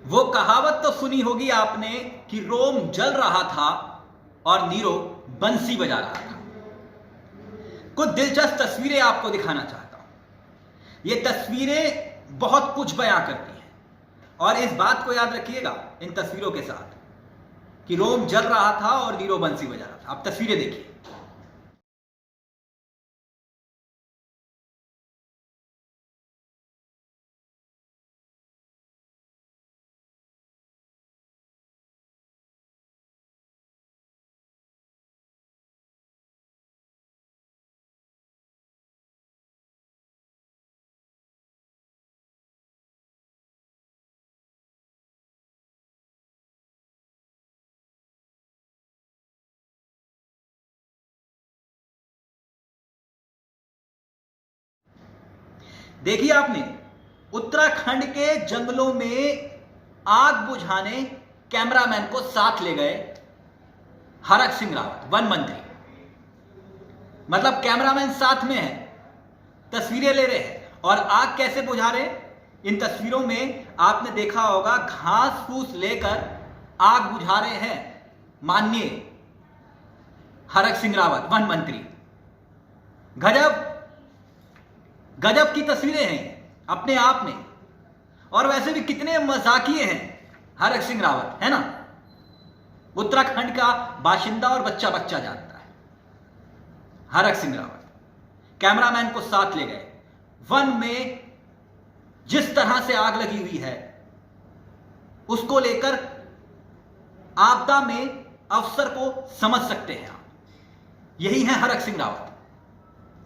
वो कहावत तो सुनी होगी आपने कि रोम जल रहा था और नीरो बंसी बजा रहा था। कुछ दिलचस्प तस्वीरें आपको दिखाना चाहता हूं। ये तस्वीरें बहुत कुछ बयां करती हैं और इस बात को याद रखिएगा इन तस्वीरों के साथ कि रोम जल रहा था और नीरो बंसी बजा रहा था। आप तस्वीरें देखिए। देखिए आपने उत्तराखंड के जंगलों में आग बुझाने कैमरामैन को साथ ले गए हरक सिंह रावत, वन मंत्री। मतलब कैमरामैन साथ में है, तस्वीरें ले रहे हैं और आग कैसे बुझा रहे हैं। इन तस्वीरों में आपने देखा होगा घास फूस लेकर आग बुझा रहे हैं माननीय हरक सिंह रावत, वन मंत्री। गजब गजब की तस्वीरें हैं अपने आप में। और वैसे भी कितने मजाकिये हैं हरक सिंह रावत, है ना। उत्तराखंड का बाशिंदा और बच्चा बच्चा जानता है हरक सिंह रावत। कैमरामैन को साथ ले गए। वन में जिस तरह से आग लगी हुई है उसको लेकर आपदा में अफसर को समझ सकते हैं आप। यही है हरक सिंह रावत।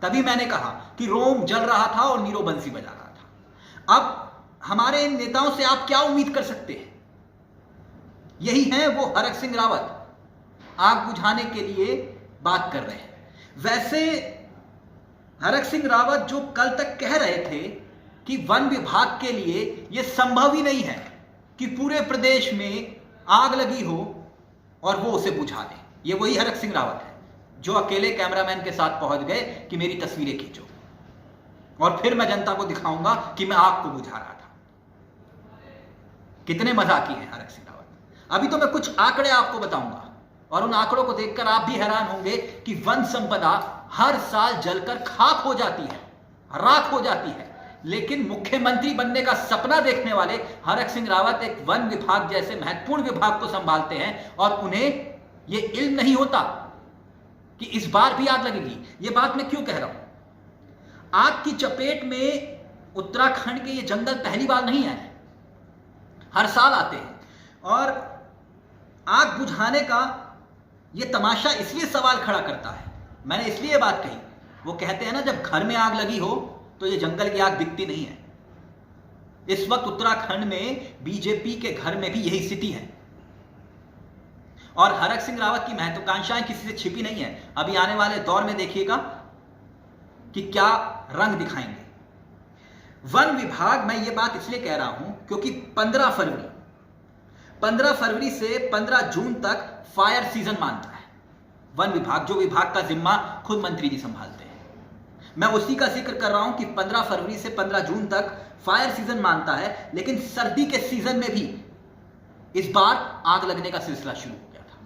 तभी मैंने कहा कि रोम जल रहा था और नीरो बंसी बजा रहा था। अब हमारे इन नेताओं से आप क्या उम्मीद कर सकते हैं। यही है वो हरक सिंह रावत, आग बुझाने के लिए बात कर रहे हैं। वैसे हरक सिंह रावत जो कल तक कह रहे थे कि वन विभाग के लिए यह संभव ही नहीं है कि पूरे प्रदेश में आग लगी हो और वो उसे बुझा दे, ये वही हरक सिंह रावत है जो अकेले कैमरामैन के साथ पहुंच गए कि मेरी तस्वीरें खींचो और फिर मैं जनता को दिखाऊंगा कि मैं आग को बुझा रहा था। कितने मजाकी हैं हरक सिंह रावत। अभी तो मैं कुछ आंकड़े आपको बताऊंगा और उन आंकड़ों को देखकर आप भी हैरान होंगे कि वन संपदा हर साल जलकर खाक हो जाती है, राख हो जाती है। लेकिन मुख्यमंत्री बनने का सपना देखने वाले हरक सिंह रावत एक वन विभाग जैसे महत्वपूर्ण विभाग को संभालते हैं और उन्हें यह इल्म नहीं होता कि इस बार भी आग लगेगी। यह बात मैं क्यों कह रहा हूं। आग की चपेट में उत्तराखंड के ये जंगल पहली बार नहीं आए, हर साल आते हैं। और आग बुझाने का यह तमाशा इसलिए सवाल खड़ा करता है, मैंने इसलिए बात कही। वो कहते हैं ना, जब घर में आग लगी हो तो ये जंगल की आग दिखती नहीं है। इस वक्त उत्तराखंड में बीजेपी के घर में भी यही स्थिति है और हरक सिंह रावत की महत्वाकांक्षाएं किसी से छिपी नहीं है। अभी आने वाले दौर में देखिएगा कि क्या रंग दिखाएंगे वन विभाग। मैं ये बात इसलिए कह रहा हूं क्योंकि 15 फरवरी से 15 जून तक फायर सीजन मानता है वन विभाग, जो विभाग का जिम्मा खुद मंत्री जी संभालते हैं। मैं उसी का जिक्र कर रहा हूं कि 15 फरवरी से 15 जून तक फायर सीजन मानता है। लेकिन सर्दी के सीजन में भी इस बार आग लगने का सिलसिला शुरू हो गया था।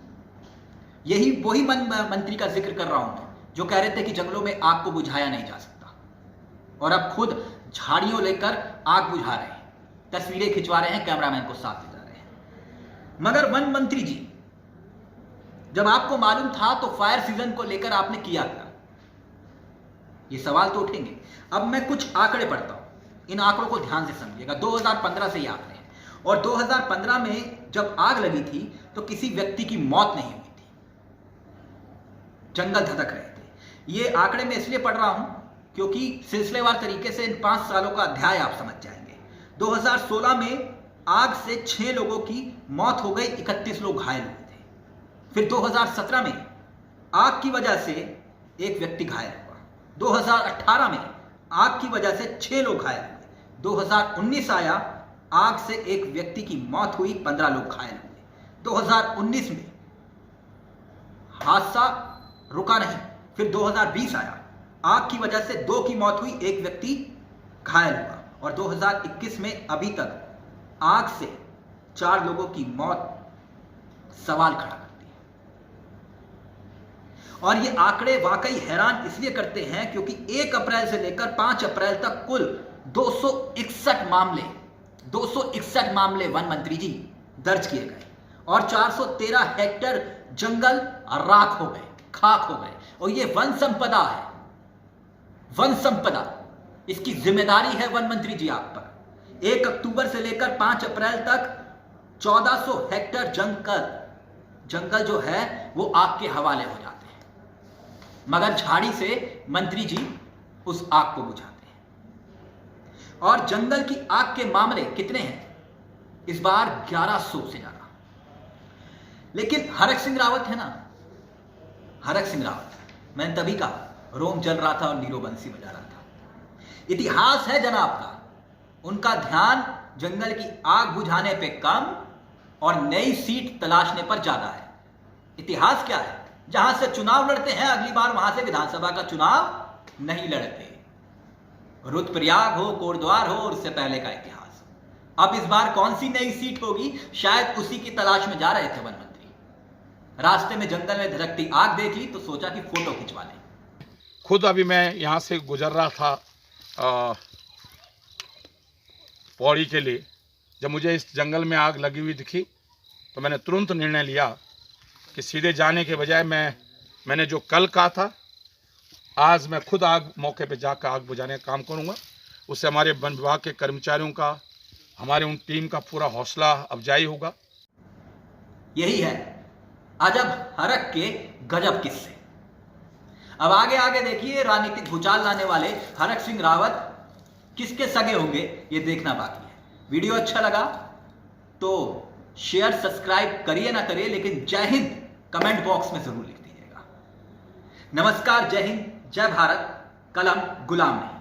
यही वही मंत्री का जिक्र कर रहा हूं मैं, जो कह रहे थे कि जंगलों में आग को बुझाया नहीं जा सकता और अब खुद झाड़ियों लेकर आग बुझा रहे हैं, तस्वीरें खिंचवा रहे हैं, कैमरामैन को साथ ले जा रहे हैं। मगर वन मंत्री जी, जब आपको मालूम था तो फायर सीजन को लेकर आपने किया क्या। ये सवाल तो उठेंगे। अब मैं कुछ आंकड़े पढ़ता हूं, इन आंकड़ों को ध्यान से समझिएगा। 2015 से ये आंकड़े हैं और 2015 में जब आग लगी थी तो किसी व्यक्ति की मौत नहीं हुई थी, जंगल धधक रहे थे। ये आंकड़े मैं इसलिए पढ़ रहा हूं क्योंकि सिलसिलेवार तरीके से इन 5 सालों का अध्याय आप समझ जाएंगे। 2016 में आग से 6 लोगों की मौत हो गई, 31 लोग घायल हुए थे। फिर 2017 में आग की वजह से एक व्यक्ति घायल हुआ। 2018 में आग की वजह से 6 लोग घायल हुए। 2019 आया, आग से एक व्यक्ति की मौत हुई, 15 लोग घायल हुए। 2019 में हादसा रुका नहीं। फिर 2020 आया, आग की वजह से 2 की मौत हुई, एक व्यक्ति घायल हुआ। और 2021 में अभी तक आग से 4 लोगों की मौत सवाल खड़ा करती है। और ये आंकड़े वाकई हैरान इसलिए करते हैं क्योंकि 1 अप्रैल से लेकर 5 अप्रैल तक कुल 261 मामले वन मंत्री जी दर्ज किए गए और 413 हेक्टेयर जंगल राख हो गए, खाक हो गए। और ये वन संपदा है, वन संपदा, इसकी जिम्मेदारी है वन मंत्री जी आप पर। 1 अक्टूबर से लेकर 5 अप्रैल तक 1400 हेक्टेयर जंगल जो है वो आग के हवाले हो जाते हैं, मगर झाड़ी से मंत्री जी उस आग को बुझाते हैं। और जंगल की आग के मामले कितने हैं इस बार? 1100 से ज्यादा। लेकिन हरक सिंह रावत है ना, हरक सिंह रावत, मैंने तभी कहा रोम जल रहा था और नीरो बंसी बजा रहा था। इतिहास है जनाब का, उनका ध्यान जंगल की आग बुझाने पे कम और नई सीट तलाशने पर ज्यादा है। इतिहास क्या है? जहां से चुनाव लड़ते हैं अगली बार वहां से विधानसभा का चुनाव नहीं लड़ते। रुद्रप्रयाग हो, कोटद्वार हो और उससे पहले का इतिहास। अब इस बार कौन सी नई सीट होगी, शायद उसी की तलाश में जा रहे थे वन मंत्री। रास्ते में जंगल में धधकती आग देख ली तो सोचा कि फोटो खिंचवा लें। खुद अभी मैं यहाँ से गुजर रहा था पौड़ी के लिए, जब मुझे इस जंगल में आग लगी हुई दिखी तो मैंने तुरंत निर्णय लिया कि सीधे जाने के बजाय मैंने जो कल कहा था, आज मैं खुद आग मौके पे जाकर आग बुझाने का काम करूँगा। उससे हमारे वन विभाग के कर्मचारियों का, हमारे उन टीम का पूरा हौसला अफजाई होगा। यही है अजब हरक के गजब किस्से। अब आगे आगे देखिए, राजनीतिक भूचाल लाने वाले हरक सिंह रावत किसके सगे होंगे ये देखना बाकी है। वीडियो अच्छा लगा तो शेयर सब्सक्राइब करिए ना करिए, लेकिन जय हिंद कमेंट बॉक्स में जरूर लिख दीजिएगा। नमस्कार, जय हिंद, जय भारत, कलम गुलाम नहीं।